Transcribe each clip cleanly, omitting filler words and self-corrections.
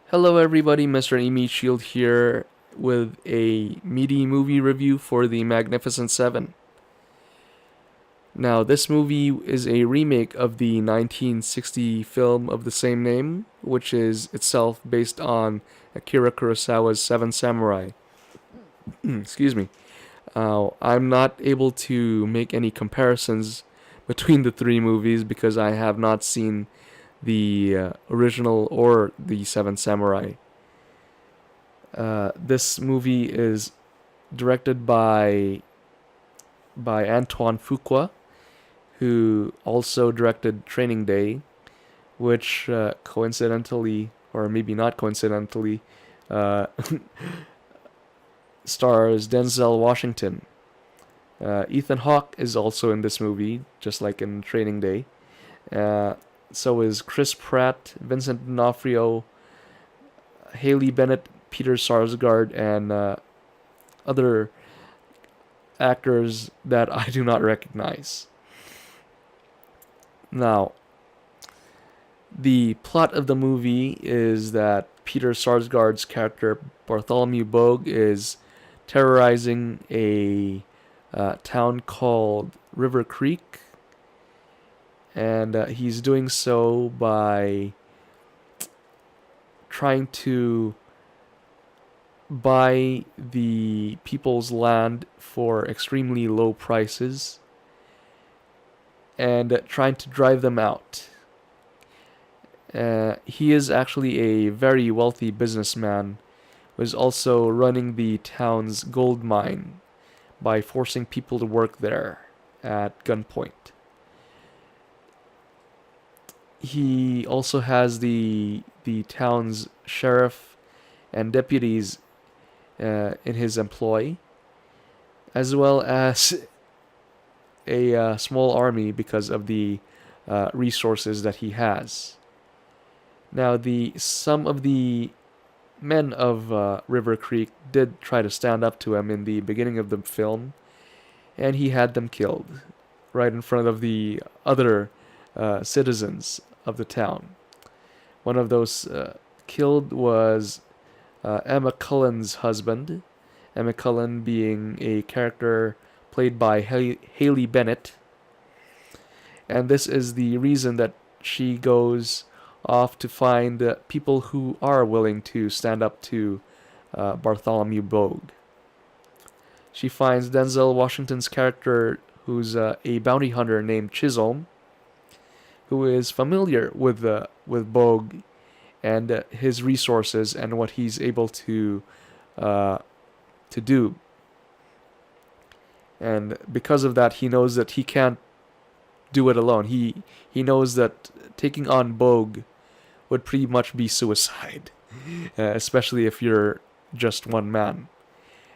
Hello, everybody. Mr. Meatshield here with a meaty movie review for The Magnificent Seven. Now, this movie is a remake of the 1960 film of the same name, which is itself based on Akira Kurosawa's Seven Samurai. Excuse me. I'm not able to make any comparisons between the three movies because I have not seen the original or the Seven Samurai. This movie is directed by Antoine Fuqua, who also directed Training Day, which coincidentally, or maybe not coincidentally, uh, stars Denzel Washington. Ethan Hawke is also in this movie, just like in Training Day. Uh, so is Chris Pratt, Vincent D'Onofrio, Haley Bennett, Peter Sarsgaard, and other actors that I do not recognize. Now, the plot of the movie is that Peter Sarsgaard's character Bartholomew Bogue is terrorizing a town called River Creek, and he's doing so by trying to buy the people's land for extremely low prices and trying to drive them out. He is actually a very wealthy businessman who is also running the town's gold mine by forcing people to work there at gunpoint. He also has the town's sheriff and deputies in his employ, as well as a small army because of the resources that he has. Now, the some of the men of River Creek did try to stand up to him in the beginning of the film, and he had them killed right in front of the other citizens of the town. One of those killed was Emma Cullen's husband, Emma Cullen being a character played by Haley Bennett. And this is the reason that she goes off to find people who are willing to stand up to Bartholomew Bogue. She finds Denzel Washington's character, who's a bounty hunter named Chisolm, who is familiar with Bogue and his resources and what he's able to do. And because of that, he knows that he can't do it alone. He knows that taking on Bogue would pretty much be suicide, especially if you're just one man.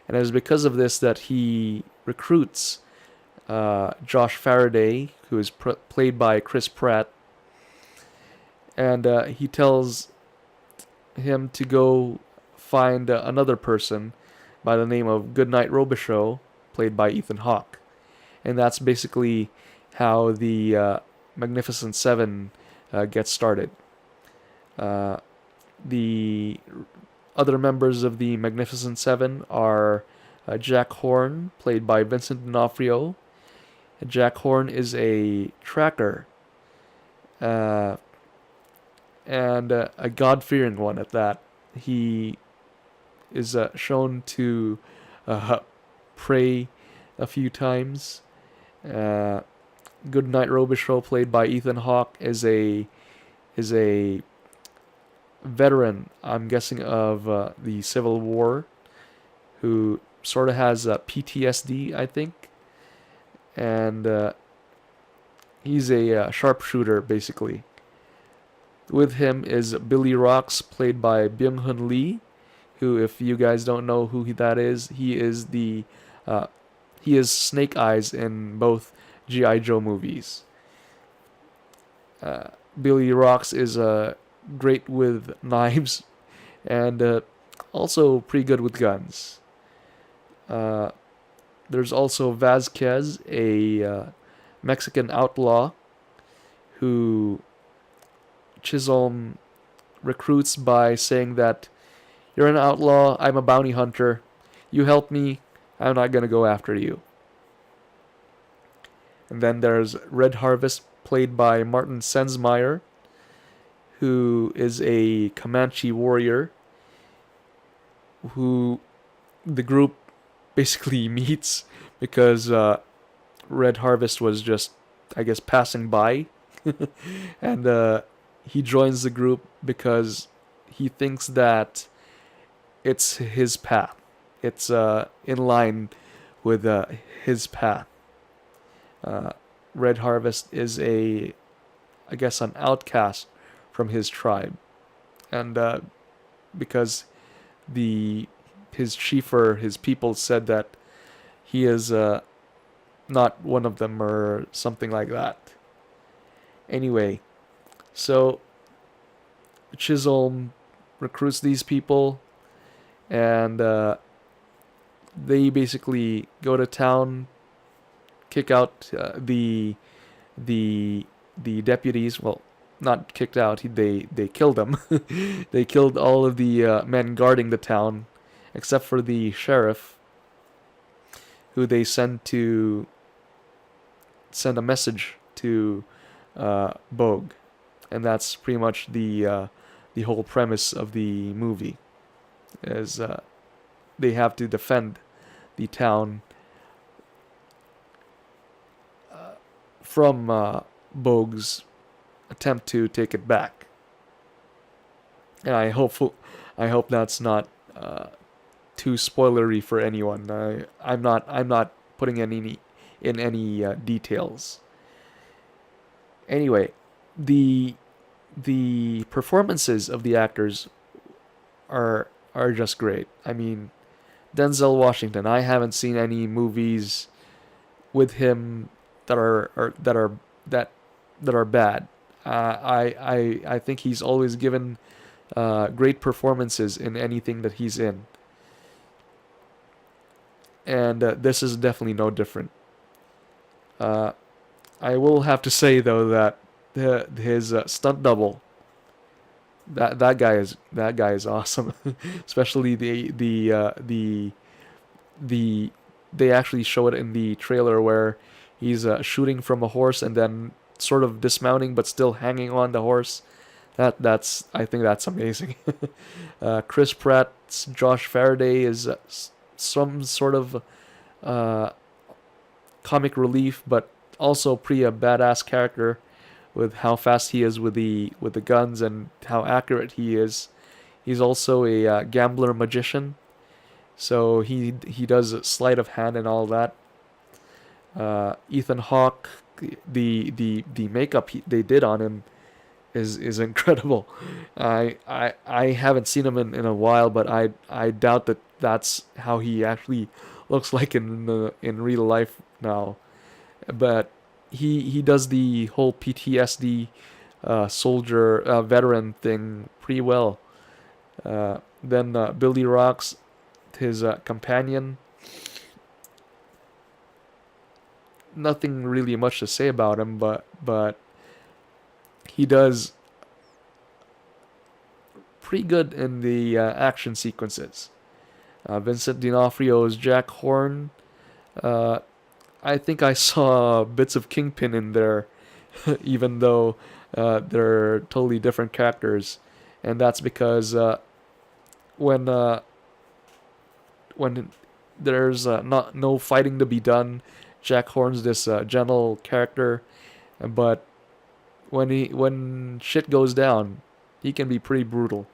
And it is because of this that he recruits Josh Faraday, who is played by Chris Pratt, and he tells him to go find another person by the name of Goodnight Robichaux, played by Ethan Hawke. And that's basically how the Magnificent Seven gets started. The other members of the Magnificent Seven are Jack Horn, played by Vincent D'Onofrio. Jack Horn is a tracker, uh, and a God-fearing one at that. He is shown to pray a few times. Goodnight Robichaux, played by Ethan Hawke, is a veteran, I'm guessing, of the Civil War, who sort of has PTSD, I think, and he's a sharpshooter, basically. With him is Billy Rox, played by Byung-hun Lee, who, if you guys don't know who that is, uh, he is Snake Eyes in both G.I. Joe movies. Billy Rox is great with knives and also pretty good with guns. Uh, there's also Vasquez, a Mexican outlaw who Chisolm recruits by saying that you're an outlaw, I'm a bounty hunter, you help me, I'm not gonna go after you. And then there's Red Harvest, played by Martin Sensmeyer, who is a Comanche warrior who the group basically meets because Red Harvest was just, I guess, passing by. And he joins the group because he thinks that it's his path. It's in line with his path. Red Harvest is I guess, an outcast from his tribe, and because the his chief or his people said that he is not one of them or something like that. Anyway, so Chisolm recruits these people, and they basically go to town, kick out the deputies. Well, not kicked out. They killed them. They killed all of the men guarding the town, except for the sheriff, who they send a message to Bogue, and that's pretty much the whole premise of the movie. Is they have to defend the town from Bogue's attempt to take it back. And I hope that's not too spoilery for anyone. I'm not putting in any details. Anyway, the performances of the actors are just great. I mean, Denzel Washington. I haven't seen any movies with him that are bad. I think he's always given great performances in anything that he's in, and this is definitely no different. I will have to say though that his stunt double, that guy is awesome, especially the they actually show it in the trailer where he's shooting from a horse and then sort of dismounting but still hanging on the horse. I think that's amazing. Chris Pratt's Josh Faraday is some sort of comic relief, but also pretty a badass character with how fast he is with the guns and how accurate he is. He's also a gambler magician, so he does sleight of hand and all that. Ethan Hawke, the makeup they did on him is incredible. I haven't seen him in a while, but I doubt that that's how he actually looks like in real life now. But he does the whole PTSD soldier veteran thing pretty well. Then Billy Rocks, his companion. Nothing really much to say about him, but he does pretty good in the action sequences. Vincent D'Onofrio's Jack Horn. I think I saw bits of Kingpin in there, even though they're totally different characters, and that's because when there's not no fighting to be done, Jack Horn's this gentle character, but when shit goes down, he can be pretty brutal.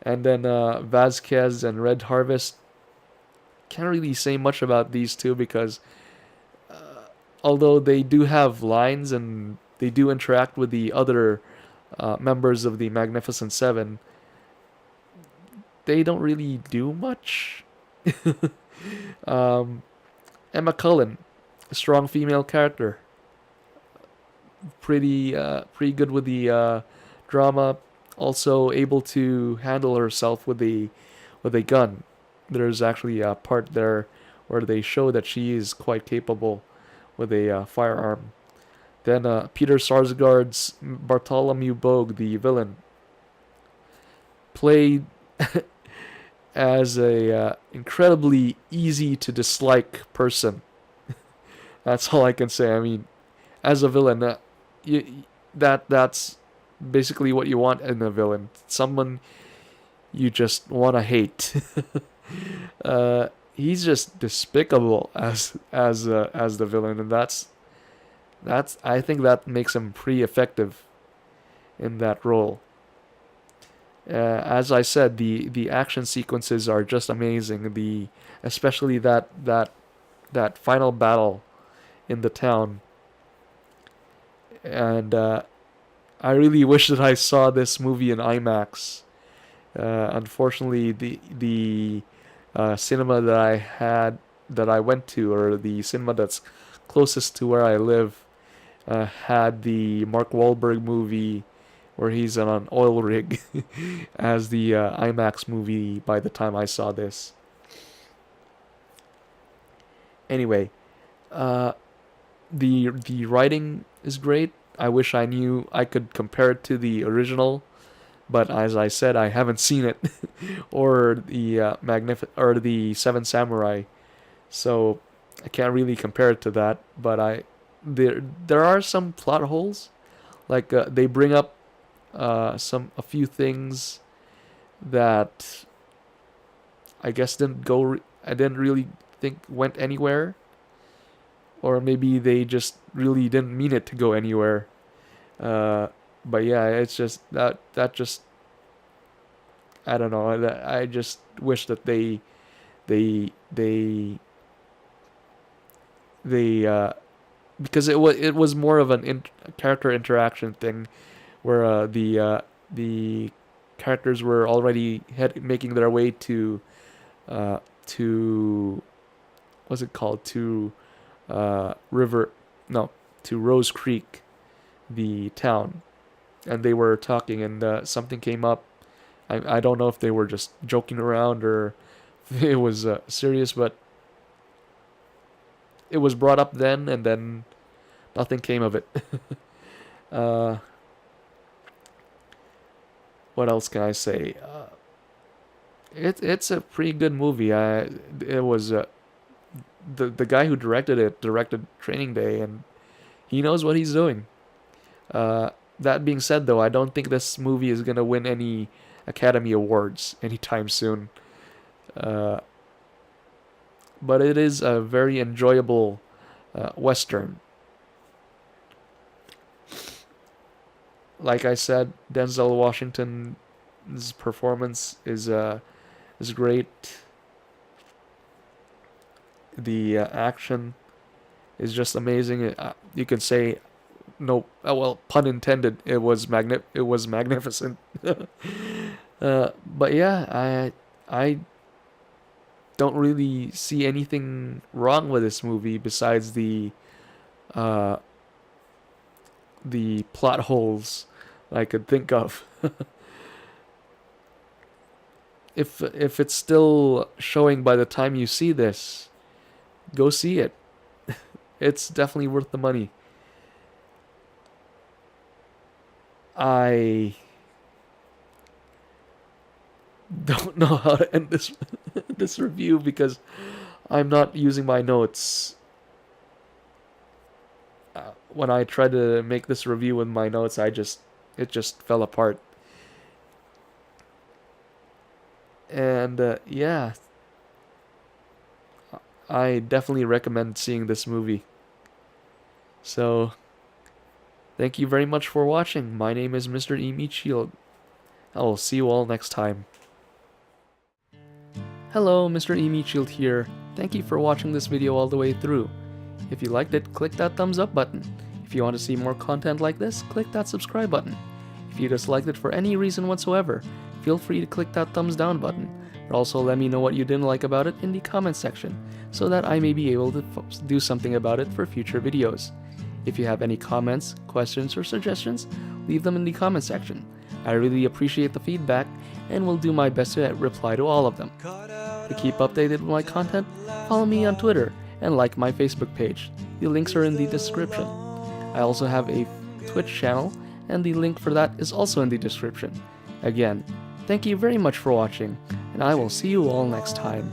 And then Vasquez and Red Harvest, can't really say much about these two because although they do have lines and they do interact with the other members of the Magnificent Seven, they don't really do much. Emma Cullen, a strong female character, pretty good with the drama. Also able to handle herself with a gun. There's actually a part there where they show that she is quite capable with a firearm. Then Peter Sarsgaard's Bartholomew Bogue, the villain. played as a incredibly easy to dislike person. That's all I can say. I mean, as a villain, that's basically what you want in a villain. Someone you just want to hate. He's just despicable as the villain, and that's I think that makes him pretty effective in that role. As I said, the action sequences are just amazing. Especially that final battle in the town, and I really wish that I saw this movie in IMAX. Unfortunately, the cinema that I went to, or the cinema that's closest to where I live, had the Mark Wahlberg movie where he's on an oil rig as the IMAX movie by the time I saw this. Anyway, uh, the writing is great. I wish I knew I could compare it to the original, but as I said, I haven't seen it or the Seven Samurai, so I can't really compare it to that. But there are some plot holes, like they bring up a few things that I guess I didn't really think went anywhere, or maybe they just really didn't mean it to go anywhere. Uh, but yeah, it's just that just I don't know. I just wish that they they they because it was more of character interaction thing where the characters were already making their way to what's it called, to river no to Rose Creek, the town, and they were talking, and something came up. I don't know if they were just joking around or if it was serious, but it was brought up then, and then nothing came of it. uh, what else can I say? It's a pretty good movie. It was the guy who directed Training Day, and he knows what he's doing. That being said, though, I don't think this movie is gonna win any Academy Awards anytime soon. Uh, but it is a very enjoyable Western. Like I said, Denzel Washington's performance is great. The action is just amazing. You could say no. Well, pun intended. It was magnificent. But yeah, I don't really see anything wrong with this movie besides uh, the plot holes I could think of. If it's still showing by the time you see this, go see it. It's definitely worth the money. I don't know how to end this this review because I'm not using my notes. When I tried to make this review with my notes, it just fell apart. And yeah, I definitely recommend seeing this movie. So, thank you very much for watching. My name is Mr. Meatshield. I will see you all next time. Hello, Mr. Meatshield here. Thank you for watching this video all the way through. If you liked it, click that thumbs up button. If you want to see more content like this, click that subscribe button. If you disliked it for any reason whatsoever, feel free to click that thumbs down button. Or also let me know what you didn't like about it in the comments section, so that I may be able to do something about it for future videos. If you have any comments, questions, or suggestions, leave them in the comment section. I really appreciate the feedback and will do my best to reply to all of them. To keep updated with my content, follow me on Twitter and like my Facebook page. The links are in the description. I also have a Twitch channel, and the link for that is also in the description. Again, Thank you very much for watching, and I will see you all next time.